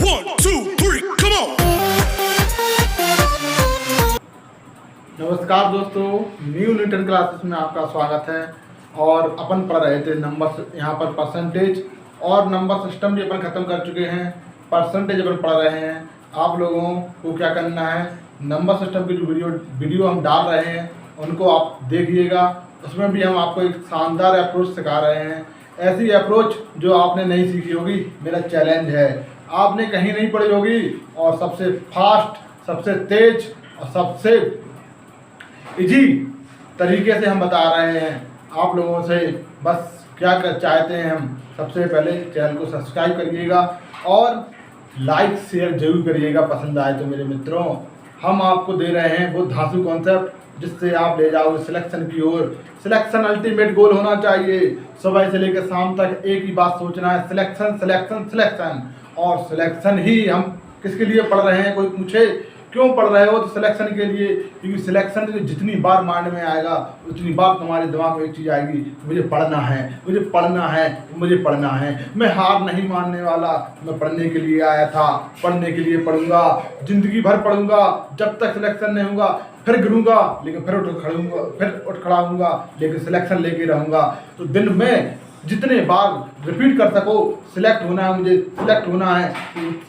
1, 2, 3, come on! नमस्कार दोस्तों, new Newton classes में आपका स्वागत है। और अपन पढ़ रहे थे नंबर, यहाँ पर परसेंटेज और नंबर सिस्टम भी अपन ख़त्म कर चुके हैं। परसेंटेज अपन पढ़ रहे हैं। आप लोगों को क्या करना है, नंबर सिस्टम की जो वीडियो हम डाल रहे हैं उनको आप देखिएगा। उसमें भी हम आपको एक शानदार अप्रोच सिखा रहे हैं, ऐसी अप्रोच जो आपने नहीं सीखी होगी। मेरा चैलेंज है, आपने कहीं नहीं पढ़ी होगी और सबसे फास्ट, सबसे तेज और सबसे इजी तरीके से हम बता रहे हैं आप लोगों से। बस क्या कर चाहते हैं हम, सबसे पहले चैनल को सब्सक्राइब करिएगा और लाइक शेयर जरूर करिएगा पसंद आए तो। मेरे मित्रों, हम आपको दे रहे हैं वो धांसू कॉन्सेप्ट जिससे आप ले जाओगे सिलेक्शन की ओर। सिलेक्शन अल्टीमेट गोल होना चाहिए। सुबह से लेकर शाम तक एक ही बात सोचना है, सिलेक्शन सिलेक्शन सिलेक्शन। और सिलेक्शन ही हम किसके लिए पढ़ रहे हैं, कोई पूछे क्यों पढ़ रहे हो, तो सिलेक्शन के लिए। क्योंकि सिलेक्शन जितनी बार माइंड में आएगा उतनी बार तुम्हारे दिमाग में एक चीज़ आएगी, मुझे पढ़ना है, मुझे पढ़ना है, मुझे पढ़ना है। मैं हार नहीं मानने वाला, मैं पढ़ने के लिए आया था, पढ़ने के लिए पढ़ूंगा, ज़िंदगी भर पढ़ूंगा। जब तक सिलेक्शन नहीं होगा फिर गिरूंगा लेकिन फिर उठ खड़ा होऊंगा लेकिन सिलेक्शन लेके रहूंगा। तो दिन में जितने बार रिपीट कर सको, सिलेक्ट होना है, मुझे सिलेक्ट होना है,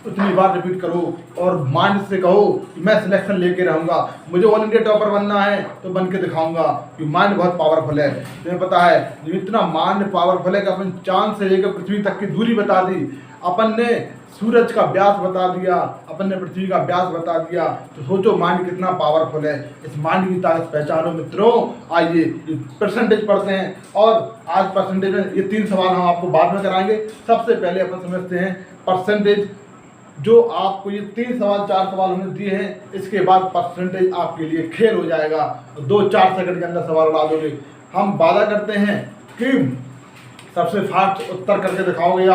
उतनी बार रिपीट करो और माइंड से कहो कि मैं सिलेक्शन लेके रहूंगा। मुझे ऑल इंडिया टॉपर बनना है तो बन के दिखाऊंगा। क्योंकि माइंड बहुत पावरफुल है, तुम्हें पता है। इतना माइंड पावरफुल है कि अपन चांद से लेकर पृथ्वी तक की दूरी बता दी, अपन ने सूरज का व्यास बता दिया, अपन ने पृथ्वी का व्यास बता दिया। तो सोचो माइंड कितना पावरफुल है। इस माइंड की ताकत पहचानो मित्रों। आइए परसेंटेज पढ़ते हैं। और आज परसेंटेज में ये 3 सवाल हम आपको बाद में कराएंगे। सबसे पहले अपन समझते हैं परसेंटेज। जो आपको ये 3 सवाल 4 सवाल हमने दिए हैं, इसके बाद परसेंटेज आपके लिए खेल हो जाएगा। 2-4 सेकंड के अंदर सवाल उड़ा दोगे। हम वादा करते हैं कि सबसे फास्ट उत्तर करके दिखाओगे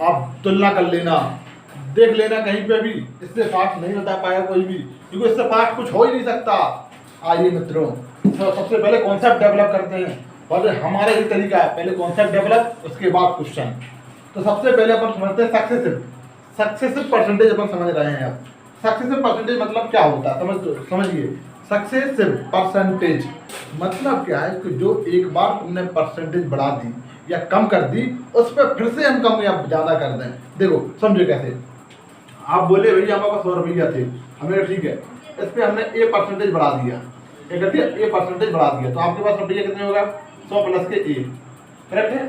आप तुलना कर लेना, देख लेना कहीं पे भी, इससे फास्ट नहीं बता पाया कोई भी, क्योंकि इससे फास्ट कुछ हो ही नहीं सकता। आइए मित्रों, सबसे पहले कॉन्सेप्ट डेवलप करते हैं। और हमारा ये तरीका है, पहले कॉन्सेप्ट डेवलप, उसके बाद क्वेश्चन। तो सबसे पहले अपन समझते हैं सक्सेसिव परसेंटेज। अपन समझ रहे हैं अब सक्सेसिव परसेंटेज मतलब क्या होता है, समझिए। सक्सेसिव परसेंटेज मतलब क्या है कि जो एक बार तुमने परसेंटेज बढ़ा दी या कम कर दी, उस पर फिर से हम कम या ज़्यादा कर दें। देखो समझो कैसे। आप बोले भैया हमारे पास 100 रुपया थे, हमें ठीक है, इस पर हमने ए परसेंटेज बढ़ा दिया। क्या कर दिया? ए परसेंटेज बढ़ा दिया। तो आपके पास रुपया कितने होगा? 100 प्लस के ए। करेक्ट है?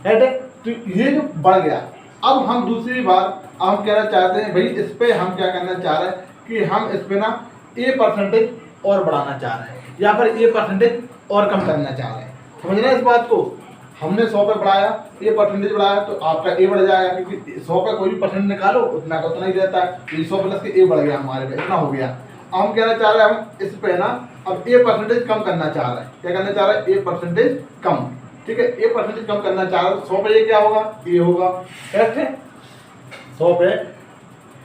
राइट है? तो ये जो बढ़ गया, अब हम दूसरी बार हम कहना चाहते हैं भाई, इस पर हम क्या करना चाह रहे हैं कि हम इस पर ना ए परसेंटेज और बढ़ाना चाह रहे हैं, या फिर ए परसेंटेज और कम करना चाह रहे हैं। समझ रहे हैं इस बात को? हमने 100 पे बढ़ाया, ए परसेंटेज बढ़ाया, तो आपका ए बढ़ जाएगा। क्योंकि 100 पे कोई भी परसेंट निकालो उतना का उतना ही रहता है। 100 प्लस के ए बढ़ गया, हमारे पे इतना हो गया। हम कहना चाह रहे हैं, हम इस पे ना अब ए परसेंटेज कम करना चाह रहे हैं। क्या करना चाह रहे हैं? ए परसेंटेज कम। ठीक है, ए परसेंटेज कम करना चाह रहे हैं। 100 पे ये क्या होगा? ए होगा। करेक्ट है? 100 पे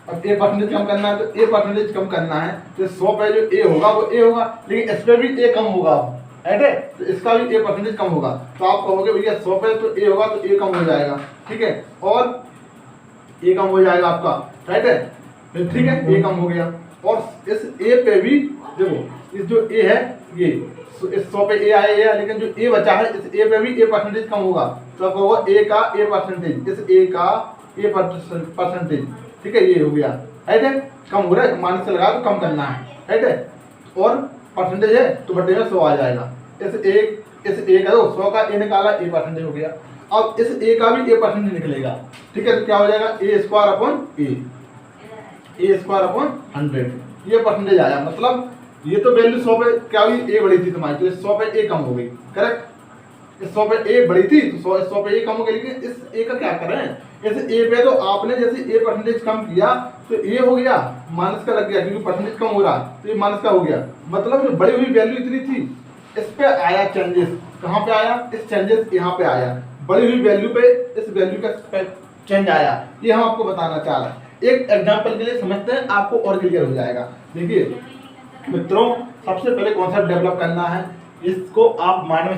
अब ए परसेंटेज कम करना है, तो ए परसेंटेज कम करना है, तो 100 पे जो ए होगा वो ए होगा, लेकिन इस पे भी ए कम होगा। राइट है? तो इसका भी ए परसेंटेज कम होगा। तो आप कहोगे भैया 100 पे तो ए होगा, तो ए कम हो जाएगा। ठीक है, और ए कम हो जाएगा आपका। राइट है? ठीक है, ए कम हो गया। और इस ए पे भी देखो, इस जो ए है ये, इस 100 पे ए आया, लेकिन जो ए बचा है इस ए पे भी ए परसेंटेज कम होगा। तो आप कहोगे ए का ए परसेंटेज, इस ए का ए परसेंटेज। ठीक है, ये हो गया। राइट है? कम हो रहा है, माइनस से लगा तो कम करना है। राइट है? और परसेंटेज है तो बटे में 100 आ जाएगा। इस ए का 100 का ए निकाला, ए परसेंटेज हो गया। अब इस ए का भी ए परसेंटेज निकलेगा। ठीक है, तो क्या हो जाएगा? ए स्क्वायर अपॉन ए स्क्वायर अपॉन 100, ये परसेंटेज आया। मतलब ये तो वैल्यू 100 पे क्या हुई? ए बढ़ी थी तुम्हारी, तो 100 पे ए कम हो गई। करेक्ट? इस 100 पे ए बढ़ी थी तो 100 पे ए कम हो गई, लेकिन इस ए का क्या करें? इस ए पे तो आपने जैसे ए परसेंटेज कम किया तो ए हो गया, माइनस का लग गया, क्योंकि परसेंटेज कम हो रहा तो ये माइनस का हो गया। मतलब जो बढ़ी हुई वैल्यू इतनी थी, इस पे आया चेंजेस। कहाँ पे आया? इस चेंजेस यहाँ पे आया। बढ़ी हुई वैल्यू पे इस वैल्यू का चेंज आया। ये हम आपको बताना चाह रहे हैं। एक एग्जाम्पल के लिए समझते हैं, आपको और क्लियर हो जाएगा। देखिए मित्रों, सबसे पहले कॉन्सेप्ट डेवलप करना है। इसको आप माइंड में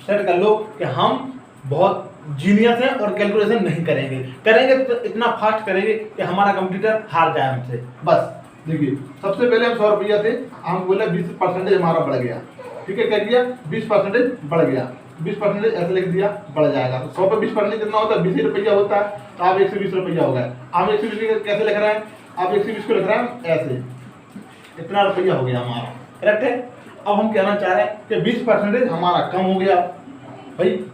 सेट कर लो कि हम बहुत जीनियस हैं और कैलकुलेशन नहीं करेंगे तो इतना फास्ट करेंगे कि हमारा कंप्यूटर हार जाए हमसे। बस देखिए, सबसे पहले हम 100 रुपया थे, हम बोले 20% हमारा बढ़ गया। ठीक है, क्या किया, 20% बढ़ गया, 20% ऐसे लिख दिया, बढ़ जाएगा। तो 100 पे 20% कितना होता है, 20 रुपया होता है। तो आप 120 रुपया हो गया। आप 120 कैसे लिख रहे हैं, आप 120 को लिख रहे हैं ऐसे, इतना रुपया हो गया हमारा। करेक्ट है। अब हम कहना चाह रहे हैं कि 20% हमारा कम हो गया। भाई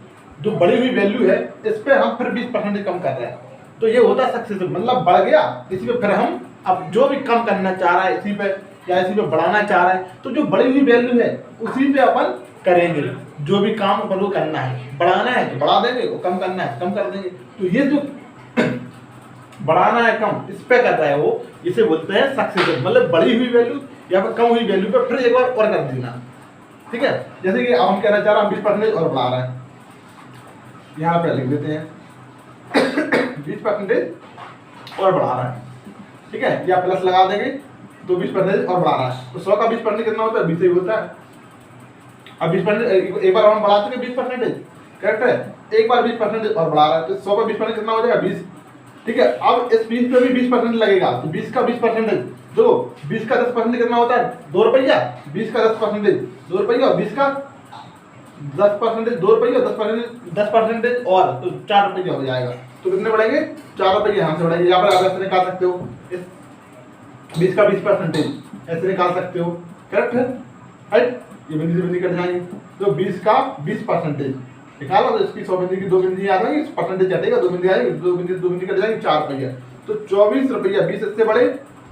जो बढ़ी हुई वैल्यू है इस पे हम फिर 20% कम कर रहे हैं, तो ये होता है सक्सेस, मतलब बढ़ गया। इसी पे फिर हम अब जो भी कम करना चाह रहा है इसी पे या इसी पे बढ़ाना चाह रहा है, तो जो बढ़ी हुई वैल्यू है उसी पे अपन करेंगे। जो भी काम अपन को करना है, बढ़ाना है तो बढ़ा देंगे, वो कम करना है कम कर देंगे। तो ये जो बढ़ाना है कम, इस पे कर रहा है वो, इसे बोलते हैं सक्सेस, मतलब बढ़ी हुई वैल्यू या फिर कम हुई वैल्यू पे फिर एक बार और कर देना। ठीक है, जैसे कि हम कहना चाह रहे हैं 20% और बढ़ा रहे हैं, यहाँ पे लिख देते हैं 20% और बढ़ा रहा है। ठीक है, या प्लस लगा देंगे तो 20% और बढ़ा रहा है। तो 100 का 20% कितना होता है, 20 ही होता है। अब 20% एक बार हम बढ़ा चुके 20%, करेक्ट है, एक बार 20% और बढ़ा रहा है, तो 100 का 20% कितना हो जाएगा, 20। ठीक है, अब इस 20 पे भी 20% लगेगा, तो 20 का 20%, जो 20 का 10% कितना होता है, 2 रुपया। 20 का 10% 2 रुपया, और 20 का 10% 2 रुपये, 10% और तो 4 रुपये हो जाएगा। तो कितने बढ़ेंगे, 4 रुपये यहाँ से बढ़ेंगे। यहाँ पर आप ऐसे निकाल सकते हो, इस 20 का 20% ऐसे निकाल सकते हो। करेक्ट है, राइट, ये बिंदी से बिंदी कट जाएंगे। तो 20 का 20% निकालो, तो इसकी 100 बिंदी की 2 बिंदी आ जाएंगी, परसेंटेज कटेगा, 2 बिंदी आएगी, 2 बिंदी कट जाएंगी, 4 रुपया। तो 24 रुपया, 20 इससे बढ़े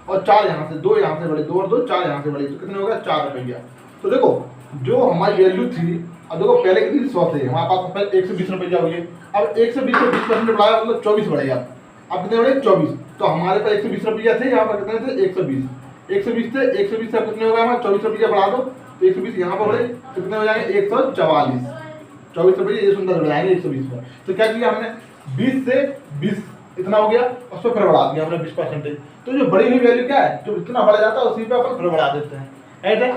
और 4 यहाँ से, 2 यहाँ से बढ़े, 2 और 2 4 यहाँ से बढ़े, तो कितने हो गया, 4 रुपया। तो देखो जो हमारी वैल्यू थी, अब देखो पहले कितनी 100 थे, हमारे पास पहले 120 रुपया हुई है। अब 120 से 20% बढ़ाया, मतलब 24 बढ़ेगा। अब कितने बढ़े, 24। तो हमारे पास 120 रुपया थे, यहाँ पर कितने थे, 120 थे, 120 से कितने हो गए हमारे, 24 रुपया बढ़ा दो, तो 120 यहाँ पर बढ़े, तो कितने हो जाएंगे, 144। 24 रुपये ये सुंदर बढ़ जाएंगे 120 पर। तो क्या किया हमने, 20 से 20 इतना हो गया, उस पर फिर बढ़ा दिया हमने 20%। तो जो बड़ी हुई वैल्यू क्या है, जो इतना बढ़ जाता है उसी पे अपन फिर बढ़ा देते हैं, राइट है।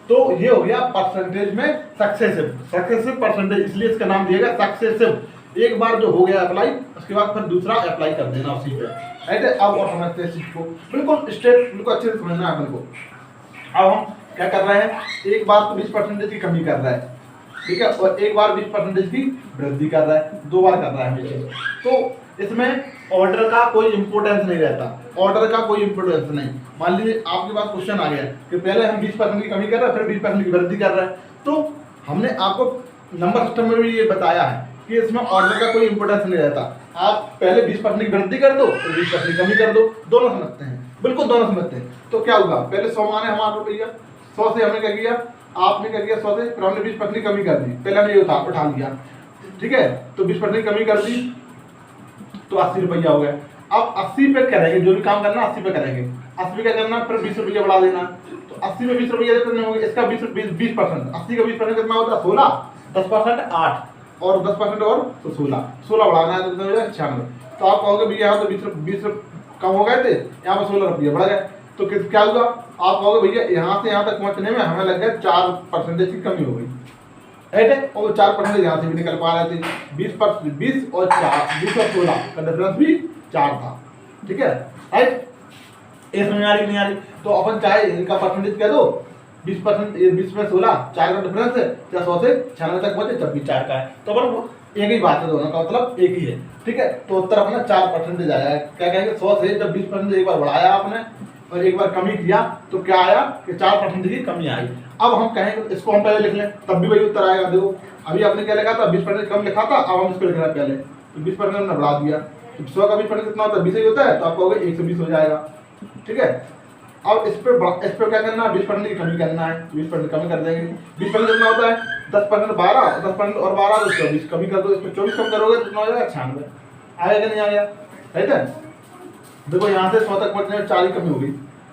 तो ये हो गया परसेंटेज में सक्सेसिव परसेंटेज, इसलिए इसका नाम दिया गया सक्सेसिव। एक बार जो हो गया अप्लाई, उसके बाद फिर दूसरा अप्लाई कर देना उसी पे, राइट है। अब और समझते हैं चीज को, बिल्कुल स्टेप बिल्कुल अच्छे से समझना है अपन को। अब हम क्या कर रहे हैं, एक बार तो 20% की कमी कर रहा है, ठीक है, और एक बार 20% की वृद्धि कर रहा है, 2 बार कर रहा है हमेशा। तो इसमें ऑर्डर का कोई इंपोर्टेंस नहीं रहता, ऑर्डर का कोई इंपोर्टेंस नहीं। मान लीजिए आपके पास क्वेश्चन आ गया कि पहले हम 20% की कमी कर रहे हैं, फिर 20% की वृद्धि कर रहे हैं, तो हमने आपको नंबर सिस्टम में भी ये बताया है कि इसमें ऑर्डर का कोई इंपोर्टेंस नहीं रहता। आप पहले 20% की वृद्धि कर दो, फिर 20% की कमी कर दो, दोनों समझते हैं, बिल्कुल दोनों समझते हैं। तो क्या होगा, पहले 100 माने हमारा रुपया, 100 से हमने क्या किया, आपने क्या किया 100 से, फिर हमने 20% की कमी कर दी, पहले हमने ये उठा लिया, ठीक है। तो 20% की कमी कर दी तो 80 रुपया हो गया। अब 80 पे करेंगे, जो भी काम करना 80 पे करेंगे, 80 पे क्या करना, फिर 20 रुपया बढ़ा देना। तो 80 में 20 रुपया कितने होंगे, इसका 20%, 80 का 20% कितना होता है, 16, 10% 8 और 10% और तो 16 बढ़ाना है, तो कितना हो जाएगा 96। तो आप कहोगे भैया यहाँ तो 20 कम हो गए थे, यहाँ पर 16 रुपया बढ़ गए, तो क्या हुआ, आप कहोगे भैया यहाँ से यहाँ तक पहुँचने में हमें लग गया 4% की कमी हो गई, राइट है। और 4% यहाँ से भी निकल पा रहे थे, 20 और 16 का डिफरेंस भी 4 था, ठीक है, राइट। ये समझ आ रही नहीं आ रही, तो अपन चाहे इनका परसेंटेज कह दो 20%, ये 20 में 16, 4 का डिफरेंस है, क्या 100 से 96 तक पहुंचे, जब भी 4 का है, तो अपन एक ही बात है, दोनों का मतलब एक ही है, ठीक है। तो उत्तर अपना 4% आया। क्या कहेंगे, 100 से जब 20% एक बार बढ़ाया आपने और एक बार कमी किया, तो क्या आया कि 4% की कमी आई। अब हम कहेंगे इसको हम पहले लिख लें, तब भी वही उत्तर आएगा। देखो अभी आपने क्या लिखा था, 20% कम लिखा था, अब हम इसको लिख रहे हैं पहले, तो 20% हमने बढ़ा दिया, तो 100 का 20% कितना होता है, 20 ही होता है, तो आप कहोगे 120 हो जाएगा, ठीक है। अब इस पे क्या करना है, 20% की कमी करना है, 20% कमी कर देंगे। 20% कितना होता है, 10% 12, 10% और 12 तो 24, कमी कर दो, इस पर 24 कम करोगे तो कितना हो जाएगा, 96। आएगा नहीं आ गया, राइट है। देखो यहाँ से 100 तक पहुँचने में 4 की कमी होगी,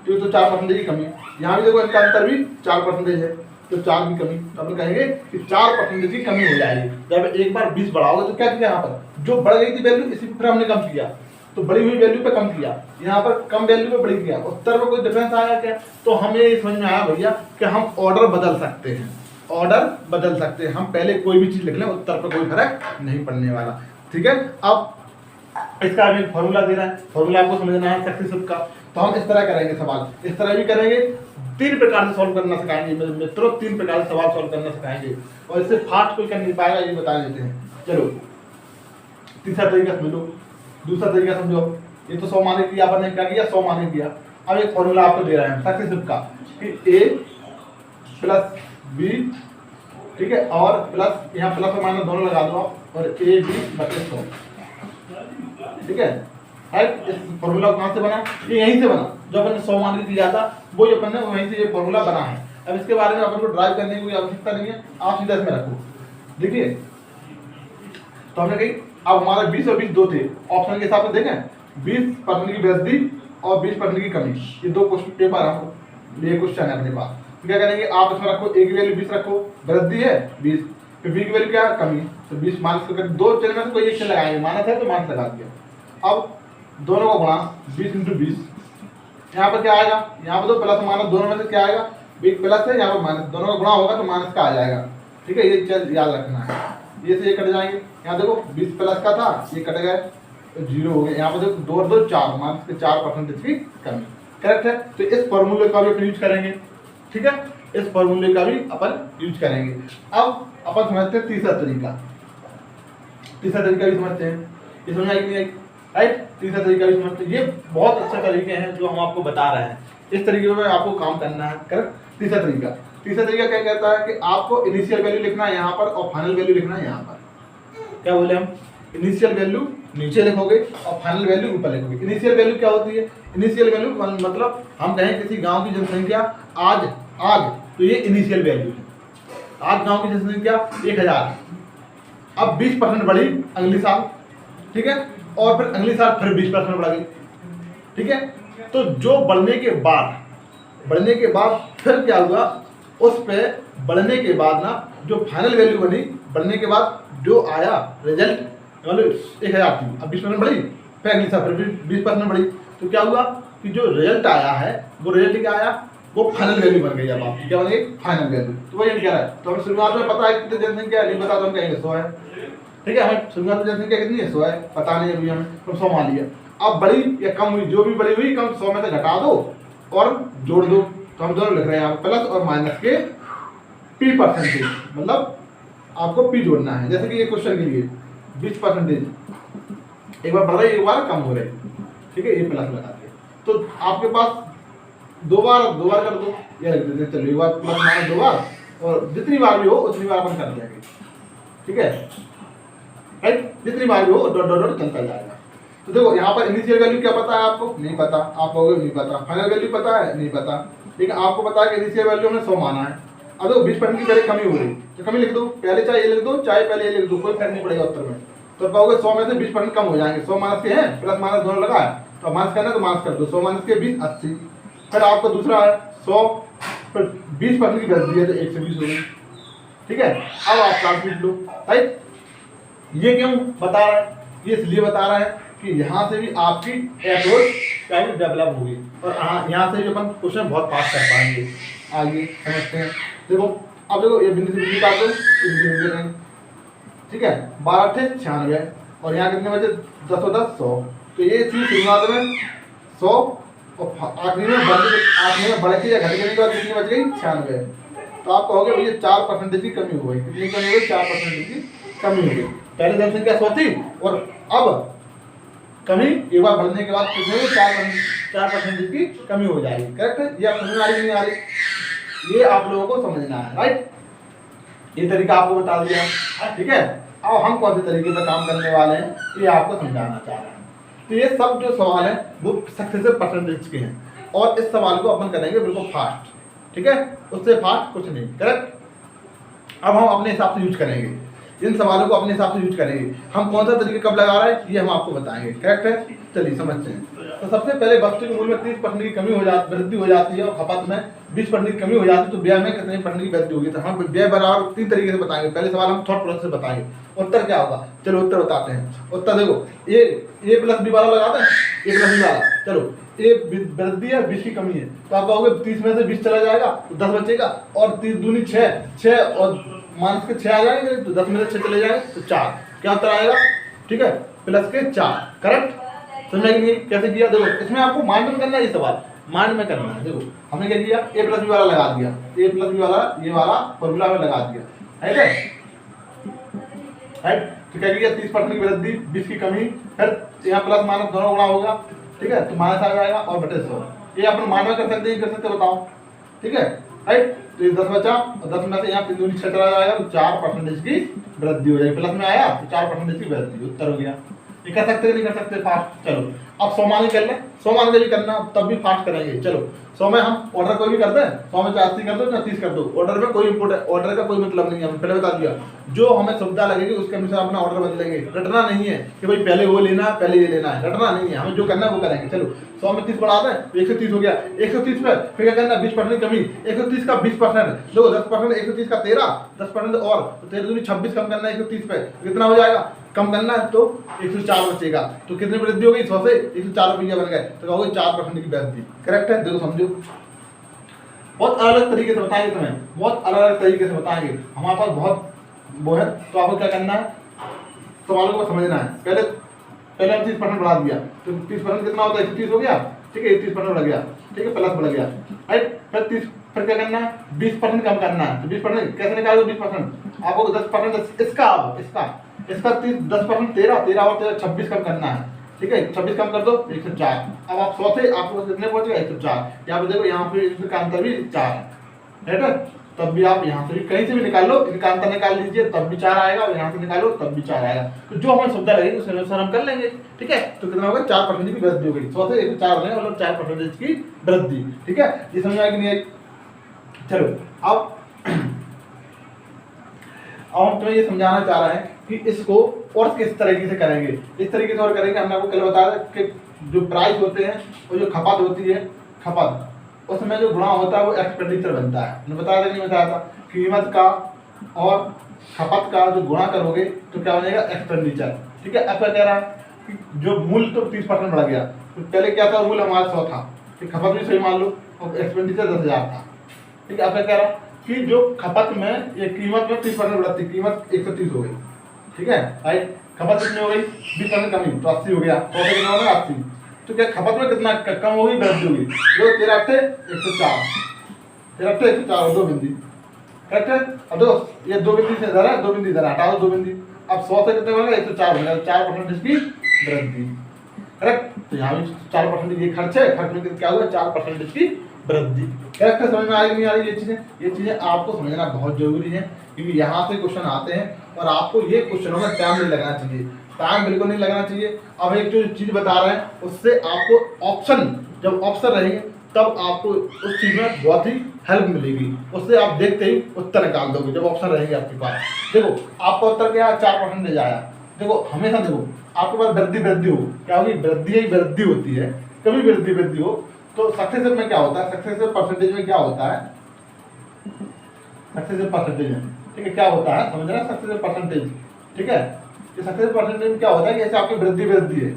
तो 4% की कमी। यहाँ भी देखो इनका अंतर भी 4% है, तो 4 की कमी, तो अपन कहेंगे कि 4% की कमी हो जाएगी। जब एक बार 20 बढ़ाओगे तो क्या किया, यहाँ पर जो बढ़ गई थी वैल्यू, इसी पर हमने कम किया, तो बढ़ी हुई वैल्यू पे कम किया, यहाँ पर कम वैल्यू पे बढ़ी किया, उत्तर में कोई डिफरेंस आया क्या। तो हमें समझ में आया भैया कि हम ऑर्डर बदल सकते हैं, ऑर्डर बदल सकते हैं। हम पहले कोई भी चीज़ लिख लें, उत्तर पर कोई फर्क नहीं पड़ने वाला। ठीक है, अब इसका भी फॉर्मूला दे रहा है, फॉर्मूला आपको समझना है सक्सेसिव का। तो हम इस तरह करेंगे सवाल, इस तरह भी करेंगे। 3 प्रकार से सॉल्व करना सिखाएंगे मित्रों, 3 प्रकार से सवाल सॉल्व करना सिखाएंगे, और इससे फास्ट कोई कर नहीं पाएगा ये बता देते हैं। चलो तीसरा तरीका समझो, दूसरा तरीका समझो। ये तो 100 मार्क दिया, आपने क्या किया 100 मार्क दिया। अब एक फॉर्मूला आपको दे रहे हैं सक्सेसिव का कि a प्लस बी, ठीक है, और प्लस यहाँ प्लस और माइनस दोनों लगा दो आप, और ए बी बटे 100। ठीक है, इस फॉर्मूला कहाँ से बना? ये यहीं से बना, जो अपन ने 100 मार्क दिया था वो जो अपन ने वहीं से ये फॉर्मूला बना है। अब इसके बारे में अपन को ड्राइव करने की कोई आवश्यकता नहीं है, आप सीधा इसमें रखो। देखिए तो हमने कही अब हमारा 20 और 20 दो थे, ऑप्शन के हिसाब से देखें 20% की वृद्धि और 20% की कमी, ये 2 क्वेश्चन पेपर हमको ये क्वेश्चन है अपने पास। तो क्या करेंगे आप इसमें रखो, ए की वैल्यू 20 रखो, वृद्धि है 20, फिर बी की वैल्यू क्या है कमी, तो 20 माइनस करके 2 चेन में से कोई एक चेन लगाएंगे, माइनस है तो माइनस लगा दिया। अब दोनों को गुणा 20 × 20, यहाँ पर क्या आएगा, यहाँ पर तो प्लस माइनस दोनों में से क्या आएगा, एक प्लस है यहाँ पर माइनस, दोनों का गुणा होगा तो माइनस का आ जाएगा। ठीक है, ये चीज याद रखना है, ये से ये कट जाएंगे। यहाँ देखो 20 प्लस का था, ये कट गए तो 0 हो गया। यहाँ पर देखो 2 और 2 4, माइनस के 4% की कमी। करेक्ट है, तो इस फॉर्मूले का भी अपन यूज करेंगे। ठीक है, इस फॉर्मूले का भी अपन यूज करेंगे। अब अपन समझते हैं तीसरा तरीका, तीसरा तरीका भी समझते हैं, ये समझ आई नहीं आई? राइट, तीसरा तरीका भी समझते हैं। ये बहुत अच्छे तरीके हैं जो हम आपको बता रहे हैं, इस तरीके में आपको काम करना है। करेक्ट, तीसरा तरीका क्या कहता है कि आपको इनिशियल वैल्यू लिखना है यहाँ पर और फाइनल वैल्यू लिखना है यहाँ पर। क्या बोले हम, इनिशियल वैल्यू नीचे लिखोगे और फाइनल वैल्यू ऊपर लिखोगे। इनिशियल वैल्यू क्या होती है, इनिशियल वैल्यू मतलब हम कहें किसी गांव की जनसंख्या आज तो ये इनिशियल वैल्यू है, आज गांव की जनसंख्या 1000, अब 20% बढ़ी अगले साल, ठीक है, और फिर अगले साल फिर 20% बढ़ गई। ठीक है, तो जो बढ़ने के बाद फिर क्या हुआ, उस पे बढ़ने के बाद ना जो फाइनल वैल्यू बनी, बढ़ने के बाद जो आया रिजल्ट, मतलब 1000 थी, अब 20% बढ़ी, फिर अगले साल फिर 20% बढ़ी, तो क्या हुआ कि जो रिजल्ट आया है वो रिजल्ट क्या आया, वो फाइनल वैल्यू बन गई। अब आपकी क्या बन गई, फाइनल वैल्यू। तो वही कह रहा है, तो हमें शुरुआत में पता है कितनी जनसंख्या नहीं पता, तो हम कहेंगे 100 है। ठीक है, हमें शुरुआत में जनसंख्या कितनी है, 100 है, पता नहीं अभी हमें, तो 100 मान लिया। अब बड़ी या कम हुई, जो भी बड़ी हुई कम 100 में से घटा दो और जोड़ दो, तो हम दोनों लिख रहे हैं यहाँ प्लस और माइनस के p%, मतलब आपको p जोड़ना है। जैसे कि ये क्वेश्चन के लिए 20% एक बार बढ़ रही एक बार कम हो रही, ठीक है, ये प्लस लगा दिया, तो आपके पास दो बार कर दो, ये लिख देते चलो, एक बार प्लस माइनस 2 बार, और जितनी बार भी हो उतनी बार अपन कर देंगे। ठीक है, राइट, जितनी बार भी हो डॉट डॉट डॉट चलता जाएगा। तो देखो यहाँ पर इनिशियल वैल्यू क्या पता है आपको, नहीं पता, आप कहोगे नहीं पता। फाइनल वैल्यू पता है, नहीं पता, लेकिन आपको पता है कि इनिशियल वैल्यू हमने 100 माना है। अब देखो 20% की पहले कमी हो रही, तो कमी लिख दो, पहले चाहे ये लिख दो चाहे पहले ये लिख दो, कोई फर्क नहीं पड़ेगा उत्तर में। तो कहोगे 100 में से 20% कम हो जाएंगे, 100 माइनस के हैं, प्लस माइनस दोनों लगा है, तो माइनस करना है तो माइनस कर दो, 100 माइनस के 20 80। फिर आपका दूसरा है 100, फिर 20% की वृद्धि है तो 120 हो गई। ठीक है, अब आप ट्रांसमिट लो। राइट, ये क्यों बता रहा है, ये इसलिए बता रहा है कि यहाँ से भी आपकी अप्रोच डेवलप होगी, और यहाँ से भी अपन क्वेश्चन बहुत फास्ट कर पाएंगे। आगे समझते हैं, देखो अब देखो ये बिंदु से बिंदु काट दो, ठीक है, 12 थे 96, और यहाँ कितने बचे 10 और 10 100, तो ये थी शुरुआत में 100, और आखिरी में बढ़ के या घट के बाद कितनी बच गई 96। तो आप कहोगे भैया 4% की कमी हो गई, कितनी कमी हो गई, 4% की कमी हो गई। पहले जनसंख्या 100 थी और अब कमी एक बार बढ़ने के बाद कितने 4% की कमी हो जाएगी। करेक्ट है, ये आप समझ आ रही नहीं आ रही, ये आप लोगों को समझना है। राइट, ये तरीका आपको बता दिया। ठीक है, अब हम कौन से तरीके पर काम करने वाले हैं ये आपको समझाना चाह रहे हैं। तो ये सब जो सवाल है वो सक्सेसिव परसेंटेज के हैं, और इस सवाल को अपन करेंगे बिल्कुल फास्ट। ठीक है, उससे फास्ट कुछ नहीं। करेक्ट, अब हम अपने हिसाब से यूज करेंगे इन सवालों को, अपने हिसाब से यूज करेंगे। हम कौन सा तरीका कब लगा रहे हैं ये हम आपको बताएंगे। करेक्ट है, चलिए समझते हैं। तो सबसे पहले वस्तु के मूल्य में 30% की कमी हो जाती, वृद्धि हो जाती है, और खपत में 20% की कमी हो जाती है, तो व्यय में कितने % की वृद्धि होगी। तो हम व्यय बराबर 3 तरीके से बताएंगे। पहले सवाल हम थॉट प्रोसेस से बताएंगे, उत्तर क्या होगा। चलो उत्तर बताते हैं। उत्तर देखो, ए प्लस बी वाला लगाते हैं, ए प्लस बी वाला। चलो ए वृद्धि है, 20 की कमी है, तो आप कहोगे 30 में से 20 चला जाएगा तो 10 बचेगा, और 30 दूनी 6 और माइनस के 6 आ जाएंगे, तो 10 में से 6 चले जाएंगे तो 4। क्या उत्तर आएगा, ठीक है, प्लस के 4। करेक्ट। समझ में नहीं कैसे किया। देखो इसमें आपको माइंड में करना है, ये सवाल माइंड में करना है। देखो हमने क्या किया, ए प्लस बी वाला लगा दिया, ए प्लस बी वाला ये वाला फॉर्मूला में लगा दिया, है क्या, राइट। तो क्या किया, 30% की वृद्धि, 20 की कमी, फिर यहाँ प्लस माइनस दोनों गुणा होगा, ठीक है, तो माइनस आ जाएगा और बटे 100। ये अपन मान में कर सकते हैं, कर सकते बताओ, ठीक है, राइट। तो 10 बचा, और 10 में से यहाँ 3 दूनी 6 चला जाएगा, तो 4% की वृद्धि हो जाएगी। प्लस में आया तो 4% की वृद्धि, उत्तर हो गया। ये कर सकते नहीं कर सकते फास्ट। चलो अब 100 मान कर ले, 100 मान के भी करना, तब भी फास्ट करेंगे। चलो 100 में हम ऑर्डर कोई भी करते हैं, 100 में 80 कर दो या 30 कर दो, ऑर्डर में कोई इंपोर्ट, ऑर्डर का कोई मतलब नहीं है। हमने पहले बता दिया, जो हमें सुविधा लगेगी उसके अनुसार अपना ऑर्डर बदलेंगे। रटना नहीं है कि भाई पहले वो लेना है पहले ये लेना है, रटना नहीं है, हमें जो करना है वो करेंगे। चलो 100 में 30 बढ़ा दें तो 130 हो गया। 130 पे फिर क्या करना है, 20% कमी, 130 का 20%, देखो 10%, 130 का 13, 10% और, तो 13 दूनी 26 कम करना है 130 पे, कितना हो जाएगा, कम करना है तो 104 बचेगा। तो कितनी वृद्धि हो गई, 100 से 104 रुपया बन गए, तो कहोगे 4% की वृद्धि। करेक्ट है। देखो समझो, बहुत अलग अलग तरीके से बताएंगे तुम्हें, बहुत अलग अलग तरीके से बताएंगे, हमारे पास बहुत वो है। तो आपको क्या करना है, सवालों को समझना है। पहले हम 30% बढ़ा दिया, तो 30% कितना होता है, 130 हो गया, ठीक है, 31% बढ़ गया, ठीक है, प्लस बढ़ गया, राइट। फिर क्या करना है, 20% कम करना है। तो 20% कैसे निकालोगे, 20% आपको 10% इसका 10% 13 और 13 26 कम करना है, ठीक है, 26 कम कर दो 104। अब आप 100 थे, आपको कितने पहुंच गए, 104। यहाँ पे देखो, यहाँ पे इनका अंतर भी 4 है, राइट। तब भी आप यहाँ से भी कहीं से भी निकाल लो, इनका अंतर निकाल लीजिए, तब भी 4 आएगा, और यहाँ से निकालो तब भी 4 आएगा। तो जो हमें सुविधा लगेगी उस अनुसार हम कर लेंगे, ठीक है। तो कितना होगा, 4% की वृद्धि हो गई, 100 से 104 हो गए, मतलब 4% की वृद्धि, ठीक है। ये समझ में आएगी नहीं आई। चलो अब हम तुम्हें ये समझाना चाह रहे हैं कि इसको और किस तरीके से करेंगे, इस तरीके से और करेंगे। हमने आपको कल बताया कि जो प्राइस होते हैं और जो खपत होती है, खपत उसमें जो गुणा होता है वो एक्सपेंडिचर बनता है। मैंने बताया था कि नहीं बताया था, कीमत का और खपत का जो गुणा करोगे तो क्या बनेगा, एक्सपेंडिचर, ठीक है। अब क्या कह रहा है कि जो मूल्य तो 30% बढ़ गया, तो पहले क्या था, मूल्य हमारा 100 था, कि खपत भी सही मान लो, और एक्सपेंडिचर 10,000 था, ठीक है। अब क्या कह रहा है कि जो खपत में, ये कीमत में 30% बढ़ती, कीमत 130 हो गई, ठीक है, राइट। खपत कितनी हो गई, 20% कमी, तो 80 हो गया, 100 से कितना हो गया, 80। तो क्या खपत में कितना कम होगी, वृद्धि होगी। जो 13 8 104, 13 8 104 और 2 बिंदी, करेक्ट है। अब देखो ये 2 बिंदी से इधर है, 2 बिंदी इधर, हटा दो 2 बिंदी। अब 100 से कितने बनेगा, 104 बनेगा, 4% इसकी वृद्धि, करेक्ट। तो यहाँ भी 4% ये खर्च है, खर्च में क्या हुआ, 4% इसकी वृद्धि। करेक्ट है। समझ में आ रही नहीं आ रही, ये चीजें आपको समझना बहुत जरूरी है, क्योंकि यहाँ से क्वेश्चन आते हैं और आपको ये क्वेश्चनों में टाइम नहीं लगना चाहिए, टाइम बिल्कुल नहीं लगना चाहिए। अब एक जो चीज बता रहे हैं उससे आपको ऑप्शन, जब ऑप्शन रहेंगे तब आपको उस चीज में बहुत ही हेल्प मिलेगी, उससे आप देखते ही उत्तर निकाल दोगे जब ऑप्शन रहेंगे आपके पास। देखो आपका उत्तर क्या है, 4% आया। देखो हमेशा देखो आपके पास वृद्धि हो, क्या होगी, वृद्धि ही वृद्धि होती है, कभी वृद्धि हो तो सक्सेसिव में क्या होता है, सक्सेसिव परसेंटेज में क्या होता है, सक्सेसिव परसेंटेज में, ठीक है, क्या होता है समझ रहे हैं, सक्सेसिव परसेंटेज, ठीक है। ये सक्सेसिव परसेंटेज में क्या होता है कि जैसे आपकी वृद्धि है,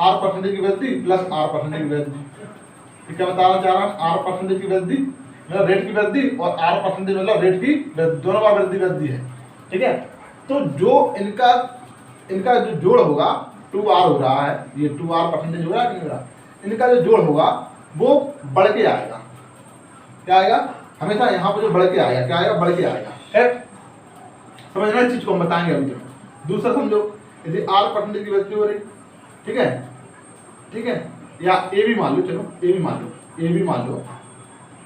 R% की वृद्धि प्लस R% की वृद्धि, क्या बताना चाह रहा हूँ, R% की वृद्धि मतलब रेट की वृद्धि, और R% मतलब रेट की वृद्धि, दोनों बार वृद्धि है, ठीक है। तो जो इनका जो जोड़ होगा 2R हो रहा है, ये 2R% हो रहा है कि नहीं हो रहा, इनका जो जोड़ होगा वो बढ़ के आएगा, क्या आएगा, हमेशा यहाँ पर जो बढ़ के आएगा, क्या आएगा, बढ़ के आएगा, करेक्ट। समझना इस चीज को हम बताएंगे अभी तक। दूसरा समझो, यदि R% की वृद्धि हो रही, ठीक है, ठीक है, या ए भी मान लो, चलो ए भी मान लो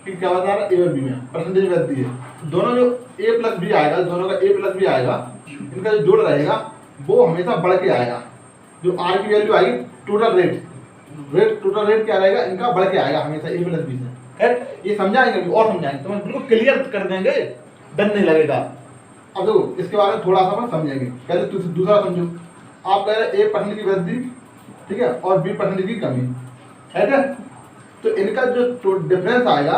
कि क्या बता रहा है, ए और बी में परसेंटेज वृद्धि है, दोनों जो ए प्लस बी आएगा, दोनों का ए प्लस बी आएगा, इनका जो जोड़ रहेगा वो हमेशा बढ़ के आएगा। जो आर की वैल्यू आएगी, टोटल रेट क्या रहेगा, इनका बढ़ के आएगा हमेशा ए प्लस बी से। ये समझाएंगे अभी और समझाएंगे, तो मैं बिल्कुल क्लियर कर देंगे, डर नहीं लगेगा। अब देखो इसके बारे में थोड़ा सा अपन समझेंगे। पहले दूसरा समझो, आप कह रहे हैं A% की वृद्धि, ठीक है, और B% की कमी, है ना। तो इनका जो डिफरेंस आएगा,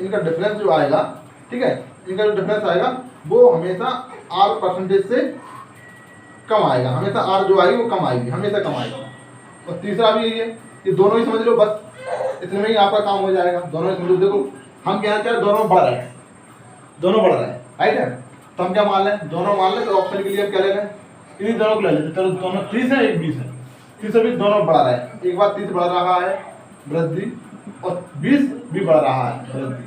इनका डिफरेंस जो आएगा, ठीक है, इनका जो डिफरेंस आएगा वो हमेशा आर परसेंटेज से कम आएगा, हमेशा आर जो आएगी वो कम आएगी, हमेशा कम आएगी। और तीसरा भी यही है, ये दोनों ही समझ लो, बस इतने में ही आपका काम हो जाएगा। दोनों ही समझ लो। देखो हम क्या चाहे दोनों बढ़ रहे हैं, दोनों बढ़ रहे हैं, राइट है। तो हम क्या मान लें, दोनों मान लें। तो ऑप्शन के लिए हम क्या ले लें, इन्हीं दोनों को ले लेते। चलो दोनों 30 है, एक 20 है, 30 और 20 दोनों बढ़ रहा है। एक बार 30 बढ़ रहा है वृद्धि, और 20 भी बढ़ रहा है वृद्धि,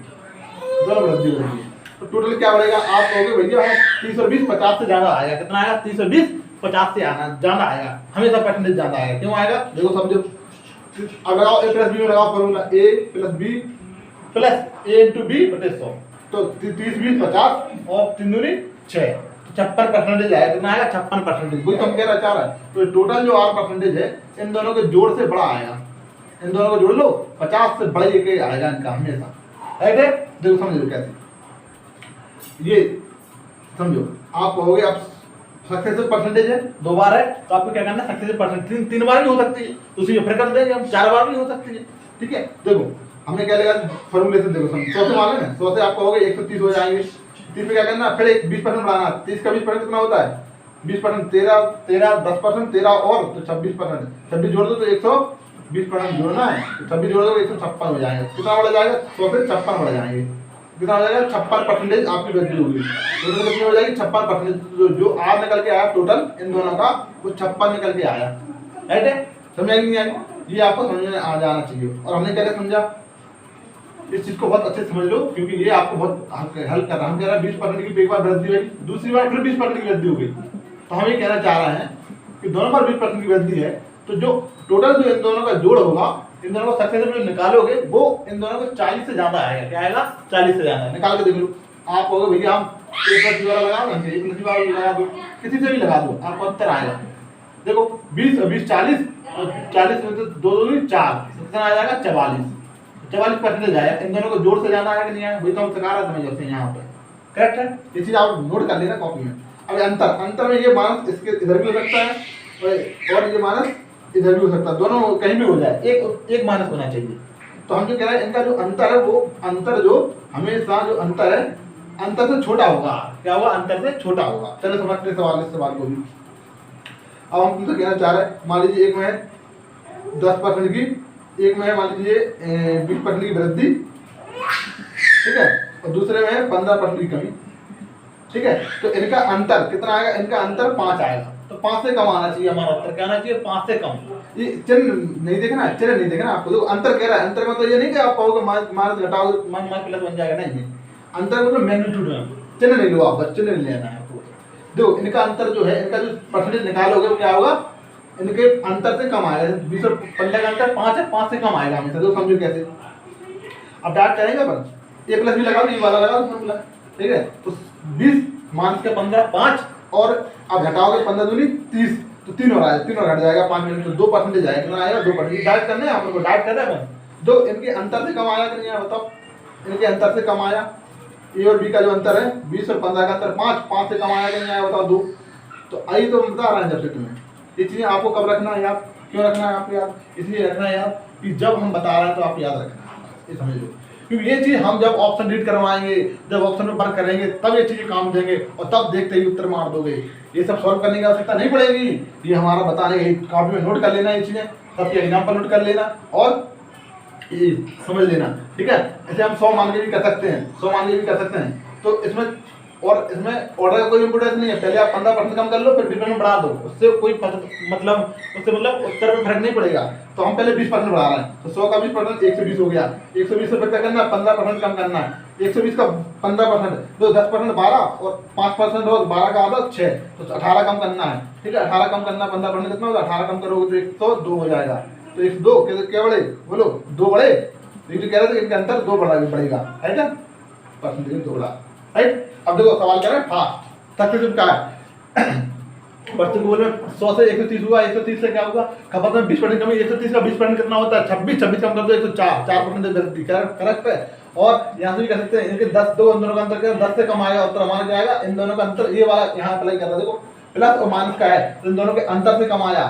दोनों वृद्धि हो रही है। तो टोटल क्या बढ़ेगा, आप कहोगे भैया 30 और 20 50 से ज्यादा आएगा। कितना आएगा, 30 और 20 50 से आना ज्यादा आएगा, हमेशा परसेंटेज ज्यादा आएगा। क्यों आएगा, देखो समझो। अब लगाओ a प्लस बी में लगाओ formula, a plus B plus a into B बटे 100। तो 30 20 50 और 3 दूनी 6, तो 56% आएगा। कितना आएगा, 56%। वही तो हम कह रहे चाह रहा है। तो टोटल जो आर परसेंटेज है इन दोनों के जोड़ से बड़ा आएगा, इन दोनों को जोड़ लो, 50 से बड़े एक आएगा इनका हमेशा, राइट है। देखो समझो कैसे, ये समझो। आप कहोगे अब सक्सेसिव परसेंटेज है, 2 बार है, तो आपको क्या करना है, सक्सेसिव परसेंटेज 3 बार भी हो सकती है, तो उसी फिर कर देंगे हम, 4 बार भी हो सकती है, ठीक है। देखो हमने क्या लगा फॉर्मूले से, देखो समझो 100 से मान लें, 100 से आप कहोगे 130 हो जाएंगे। 30 पे क्या करना, फिर 20% बढ़ाना। 30 का 20% कितना होता है, 20% 13 10%, 13 और तो 26%, 26 जोड़ दो तो 120% जोड़ना है, तो 26 जोड़ दो 156 हो जाएगा। कितना बढ़ जाएगा, 100 से 56 बढ़ जाएंगे। कितना हो जाएगा, 56% आपकी वृद्धि होगी। टोटल कितनी हो जाएगी, 56%। जो आर निकल के आया टोटल इन दोनों का, वो 56 निकल के आया, राइट है। समझ आई नहीं आई, ये आपको समझ में आ जाना चाहिए। और हमने क्या समझा, इस चीज को बहुत अच्छे से समझ लो, क्योंकि ये आपको बहुत हेल्प कर रहा है। हम कह रहे हैं 20% की एक बार वृद्धि हुई, दूसरी बार फिर 20% की वृद्धि हो गई। तो हम ये कहना चाह रहे हैं कि दोनों बार 20% की वृद्धि है, तो जो टोटल जो इन दोनों का जोड़ होगा, इन दोनों को सक्सेसिव जो निकालोगे वो इन दोनों को 40 से ज्यादा आएगा। क्या आएगा, 40 से ज्यादा। निकाल के देख लो। आप कहोगे भैया हम एक वाला लगाओ ना, एक वाला लगा दो, किसी से भी लगा दो, आपको अंतर आएगा। देखो 20 और 20 40, और 40 में तो 2 2 4, कितना आ जाएगा, 44% आएगा। इन दोनों को जोड़ से ज्यादा आएगा कि नहीं आएगा, वही तो हम सिखा रहे थे जैसे यहाँ पे, करेक्ट है। ये चीज आप नोट कर लेना कॉपी में। अब अंतर में ये मानस इसके इधर भी हो सकता है और ये मानस इधर भी हो सकता है, दोनों कहीं भी हो जाए, एक मानस होना चाहिए। तो हम जो कह रहे हैं, इनका जो अंतर है वो अंतर जो हमेशा जो अंतर है, अंतर से छोटा होगा। क्या होगा, अंतर से छोटा होगा। चलो समझते हैं इस सवाल को भी। अब हम तुमसे कहना चाह रहे हैं, मान लीजिए एक में है 10% की, एक में है मान लीजिए 20% की वृद्धि, ठीक है, और दूसरे में है 15% की कमी, ठीक है। तो इनका अंतर कितना आएगा, इनका अंतर 5 आएगा। तो 5 से कम आना चाहिए हमारा उत्तर, क्या आना चाहिए, 5 से कम। ये चिन्ह नहीं देखना, चिन्ह नहीं देखना आपको। देखो अंतर कह रहा है, अंतर मतलब ये नहीं कि आप कहोगे माइनस घटाओ माइनस प्लस बन जाएगा, नहीं। अंतर मतलब मैग्नीट्यूड में, चिन्ह नहीं लो आप, बस चिन्ह नहीं लेना है आपको। देखो इनका अंतर जो है, इनका जो परसेंटेज निकालोगे क्या होगा, इनके अंतर से कम आएगा। 20 और 15 का अंतर 5 है, 5 से कम आएगा हमेशा। तो समझो कैसे। अब डाट करेंगे अपन, ए प्लस भी लगाओ, ये वाला लगाओ फॉर्मूला, ठीक है। तो 20 माइनस के 15 5, और अब घटाओगे 15 दूनी 30, तो 3 हो रहा है, 3 और घट जाएगा 5 में, तो 2% आएगा। कितना आएगा, 2%। डाइट करना है हम लोग को, डाइट कर रहे हैं। जो इनके अंतर से कम आया कि नहीं आया बताओ, इनके अंतर से कम आया। ए और बी का जो अंतर है 20 और 15 का अंतर 5 से कम आया कि नहीं आया बताओ, 2। तो आई तो बता रहा है जब से तुम्हें, इसलिए आपको कब रखना है याद, क्यों रखना है आपको याद, इसलिए रखना है याद कि जब हम बता रहे हैं तो आप याद रखना है, ये समझ लो। क्योंकि ये चीज हम जब ऑप्शन रीड करवाएंगे, जब ऑप्शन में वर्क करेंगे, तब ये चीजें काम देंगे, और तब देखते ही उत्तर मार दोगे। ये सब सॉल्व करने की आवश्यकता नहीं पड़ेगी, ये हमारा बताने की कॉपी में नोट कर लेना ये चीजें, तब ये एग्जाम्पल नोट कर लेना और ये समझ लेना, ठीक है। ऐसे हम 100 मान के भी कर सकते हैं, 100 मान के भी कर सकते हैं। तो इसमें ऑर्डर का कोई इंपोर्टेंस नहीं है। पहले आप 15% कम कर लो, फिर 20% बढ़ा दो, उससे कोई मतलब उत्तर में फर्क नहीं पड़ेगा। तो हम पहले 20% बढ़ा रहे हैं, तो 100 का 20% 120 हो गया। 120 से फिर क्या करना है, 15% कम करना है। 120 का 15%, तो 10% 12 और 5% हो, 12 का आधा 6, तो 18 कम करना है, ठीक है। 18 कम करना, 15% कितना होगा, 18 कम करोगे तो 102 हो जाएगा। तो 102 क्या बढ़े, बोलो 2 बढ़े। ये जो कह रहे थे इनके अंतर 2 बढ़ेगा, राइट है, परसेंटेज 2 बढ़ा, राइट। अब देखो सवाल क्या है, फास्ट सक्सेसिव क्या है। बच्चे को बोले 100 से 130 हुआ, 130 से क्या होगा, खपत में 20% कमी। 130 का 20% कितना होता है, 26 कम कर दो 104, 4% वृद्धि, करेक्ट है। और यहाँ से भी कह सकते हैं इनके 10 दो इन दोनों का अंतर क्या है, 10 से कम आएगा, उत्तर हमारा क्या आएगा, इन दोनों का अंतर ये वाला यहाँ अप्लाई कर रहा है। देखो प्लस और माइनस का है, तो इन दोनों के अंतर से कम आया,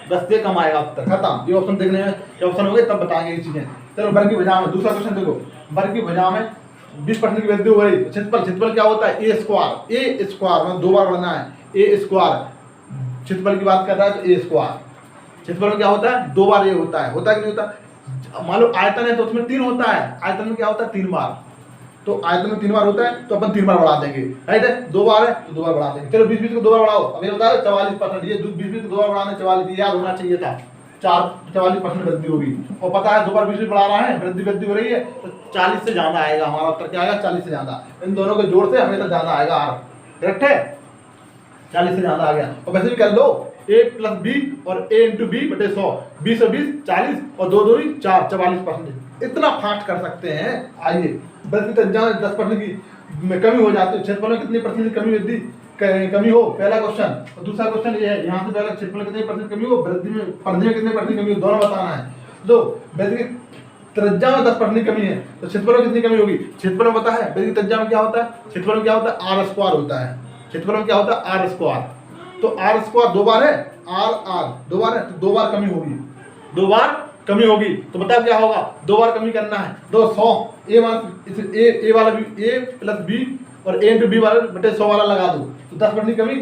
10 से कम आएगा उत्तर, खत्म। ये ऑप्शन देखने में क्या ऑप्शन हो गए तब बताएंगे ये चीजें। चलो वर्ग की भुजा में दूसरा क्वेश्चन देखो, वर्ग की भुजा में 20% की वृद्धि हो गई। क्षेत्रफल क्या होता है, ए स्क्वायर में 2 बार बढ़ना है, ए स्क्वायर। क्षेत्रफल की बात कर रहा है तो ए स्क्वायर। क्षेत्रफल में क्या होता है, 2 बार ए होता है कि नहीं होता। मान लो आयतन है तो उसमें 3 होता है, आयतन में क्या होता है 3 बार, तो आयतन में 3 बार होता है तो अपन 3 बार बढ़ा देंगे, राइट है। 2 बार है तो 2 बार बढ़ा देंगे। चलो 20 को 2 बार बढ़ाओ, अभी बताओ 44%। ये 20 को 2 बार बढ़ाने 44 याद होना चाहिए था, 44% वृद्धि होगी। और पता है 2 बार 20 बढ़ा रहा है, वृद्धि हो रही है तो 40 से ज्यादा आएगा हमारा उत्तर। क्या आएगा, 40 से ज्यादा। इन दोनों के जोड़ से हमेशा ज्यादा आएगा आर, करेक्ट है। 40 से ज्यादा आ गया। और वैसे भी कर लो a + b और a × b बटे 100, 20 और 20 40 और 2 2 4, 44%। इतना फास्ट कर सकते हैं। आइए वृद्धि 10% की कमी हो जाती है, क्षेत्रफल में कितनी % की कमी हो, पहला क्वेश्चन। और दूसरा क्वेश्चन ये है, यहाँ से पहला क्षेत्रफल में कितनी % कमी हो, वृद्धि में कितने % कमी हो, दोनों बताना है। तो वृद्धि की त्रिज्या में 10% की कमी है तो क्षेत्रफल में कितनी कमी होगी। क्षेत्रफल में पता है वृद्धि की त्रिज्या में क्या होता है, क्षेत्रफल में क्या होता है आर स्क्वायर होता है। क्षेत्रफल में क्या होता है आर स्क्वायर। तो आर स्क्वायर 2 बार है, आर 2 बार है तो 2 बार कमी होगी, 2 बार कमी होगी। तो बताओ क्या होगा, 2 बार कमी करना है। 100 ए वाला भी a + b और a × b वाला बटे 100 वाला लगा दो तो 10% की कमी,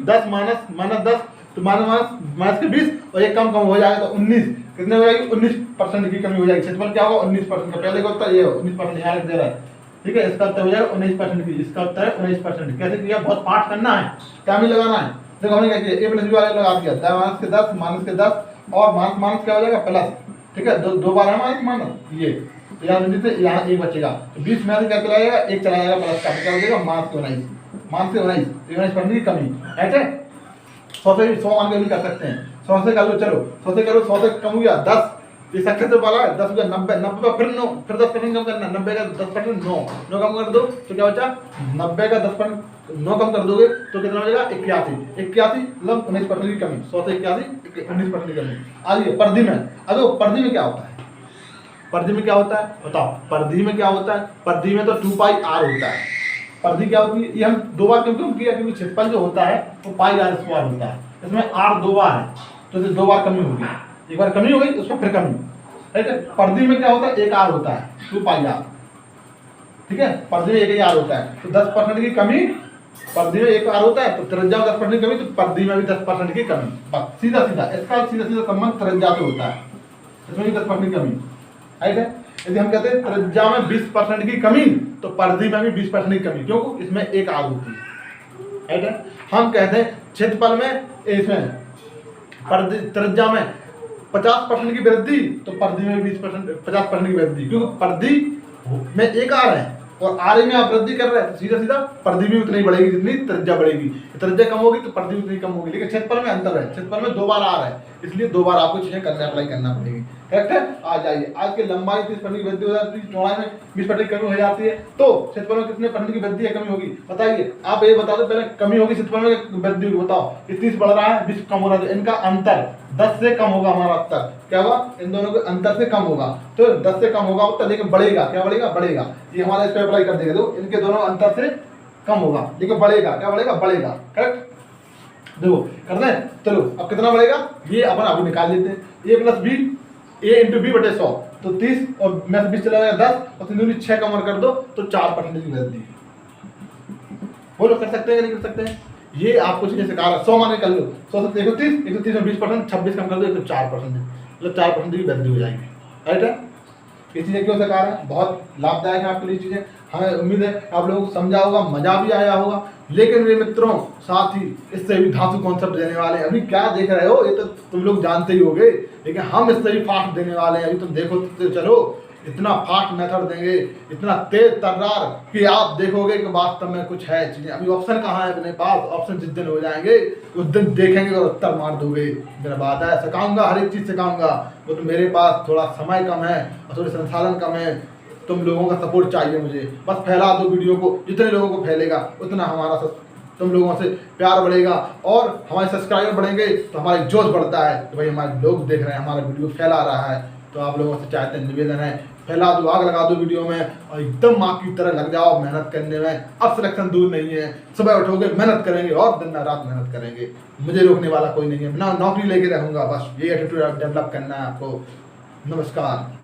10 माइनस 10 तो माइनस के 20 और एक कम हो जाएगा तो 19। कितने हो जाएगी, 19% की कमी हो जाएगी। क्षेत्रफल क्या होगा 19% का, पहले का उत्तर ये 19% यहाँ लिख दे रहा है, ठीक है। इसका उत्तर हो जाएगा 19% की, इसका उत्तर है 19%। कैसे किया, बहुत पाठ करना है, क्या भी लगाना है। देखो हमने क्या किया, a + b वाला लगा दिया, माइनस के 10 और माइनस क्या हो जाएगा प्लस, ठीक है। 2 बार है माइनस ये, तो यहाँ 1 बचेगा तो 20 में से क्या चला जाएगा, 1 चला जाएगा प्लस का, क्या हो जाएगा माइनस के 19, 19% की कमी, राइट है। 100 से 100 मान के भी कर सकते हैं, 100 से कर लो, चलो 100 से करो, 100 से कम हो गया 10, ये सक्सेस तो वाला है 10 हो गया 90, 90 पर फिर 9, फिर 10% कम करना, 90 का 10% 9 कम कर दो तो क्या बचा, 90 का 10% 9 कम कर दोगे तो कितना हो जाएगा 81 मतलब 19% की कमी। 100 से 81 19% की कमी। आइए परिधि में, अब परिधि में क्या होता है, परिधि में क्या होता है बताओ, परिधि में क्या होता है, परिधि में तो 2πr होता है। परिधि क्या होती है, ये हम 2 बार क्यों किया, क्योंकि क्षेत्रफल जो होता है वो πr² होता है, इसमें r 2 बार है तो इसे 2 बार कमी होगी, एक बार कमी हो गई तो उसमें फिर कमी, ठीक है। परिधि में क्या होता है, 1 r होता है 2πr, ठीक है। परिधि में 1 ही r होता है तो 10% की कमी, परिधि में 1 r होता है तो त्रिज्या में 10% की कमी, तो परिधि में भी 10% की कमी। बस सीधा इसका सीधा संबंध त्रिज्या से होता है, इसमें भी 10% की कमी, राइट है। यदि हम कहते हैं त्रिज्या में 20% की कमी तो परिधि में भी 20% की कमी, क्योंकि इसमें 1 r होती है, राइट है। हम कहते हैं क्षेत्रफल में, इसमें त्रिज्या में 50% की वृद्धि तो परिधि में 50% की वृद्धि, क्योंकि परिधि में 1 r है और r में आप वृद्धि कर रहे हैं तो सीधा परिधि भी उतनी बढ़ेगी जितनी त्रिज्या बढ़ेगी। त्रिज्या कम होगी तो परिधि उतनी कम होगी, लेकिन क्षेत्रफल में अंतर है, क्षेत्रफल में 2 बार r है, इसलिए 2 बार आपको चीजें अप्लाई करना पड़ेगी, करेक्ट है। आ जाइए, आज की लंबाई 30% की वृद्धि हो जाती है, चौड़ाई में 20% की कमी हो जाती है, तो क्षेत्रफल में कितने % की वृद्धि है कमी होगी बताइए। आप ये बता दो पहले, कमी होगी क्षेत्रफल में वृद्धि होगी, बताओ। 30 बढ़ रहा है 20 कम हो रहा है, इनका अंतर 10 से कम होगा, हमारा उत्तर क्या होगा, इन दोनों के अंतर से कम होगा, तो 10 से कम होगा उत्तर, लेकिन बढ़ेगा, क्या बढ़ेगा, ये हमारा इस पर अप्लाई कर देगा, तो इनके दोनों अंतर से कम होगा लेकिन बढ़ेगा, क्या बढ़ेगा, करेक्ट। देखो करना है, चलो अब कितना बढ़ेगा ये अपन अभी निकाल लेते हैं। a + b a × b बटे 100 तो 30 और में 20 चला जाएगा 10 और 3 6 कम कर दो तो 4% की वृद्धि। बोलो कर सकते हैं या नहीं कर सकते हैं, ये आपको चीजें सिखा रहा है। 100 मान के कर लो, 100 से 130 में 20%, 26 कम कर दो 104%, मतलब 4% की वृद्धि हो जाएगी, राइट है। ये चीज़ें क्यों सिखा रहे हैं, बहुत लाभदायक है आपके लिए चीज़ें, हमें उम्मीद है आप लोगों को समझा होगा, मजा भी आया होगा। लेकिन मेरे मित्रों साथ ही इससे भी धांसू कॉन्सेप्ट देने वाले हैं, अभी क्या देख रहे हो ये तो तुम लोग जानते ही होगे, लेकिन हम इससे भी फास्ट देने वाले हैं। अभी तुम देखो तो चलो, इतना फास्ट मेथड देंगे, इतना तेज तर्रार कि आप देखोगे कि वास्तव में कुछ है चीज़ें। अभी ऑप्शन कहाँ है अपने पास, ऑप्शन जिस दिन हो जाएंगे उस दिन देखेंगे और उत्तर मार दोगे। मेरा बात है, सिखाऊंगा, हर एक चीज़ सिखाऊंगा, वो तो मेरे पास थोड़ा समय कम है और थोड़े संसाधन कम है, तुम लोगों का सपोर्ट चाहिए मुझे। बस फैला दो वीडियो को, जितने लोगों को फैलेगा उतना हमारा तुम लोगों से प्यार बढ़ेगा और हमारे सब्सक्राइबर बढ़ेंगे तो हमारा जोश बढ़ता है कि भाई हमारे लोग देख रहे हैं, हमारा वीडियो फैला रहा है। तो आप लोगों से चाहते हैं, निवेदन है फैला दो, आग लगा दो वीडियो में और एकदम माँ की तरह लग जाओ मेहनत करने में। अब सिलेक्शन दूर नहीं है, सुबह उठोगे मेहनत करेंगे और दिन रात मेहनत करेंगे, मुझे रोकने वाला कोई नहीं है, ना नौकरी लेके रहूँगा, बस ये एटीट्यूड डेवलप करना है आपको। नमस्कार।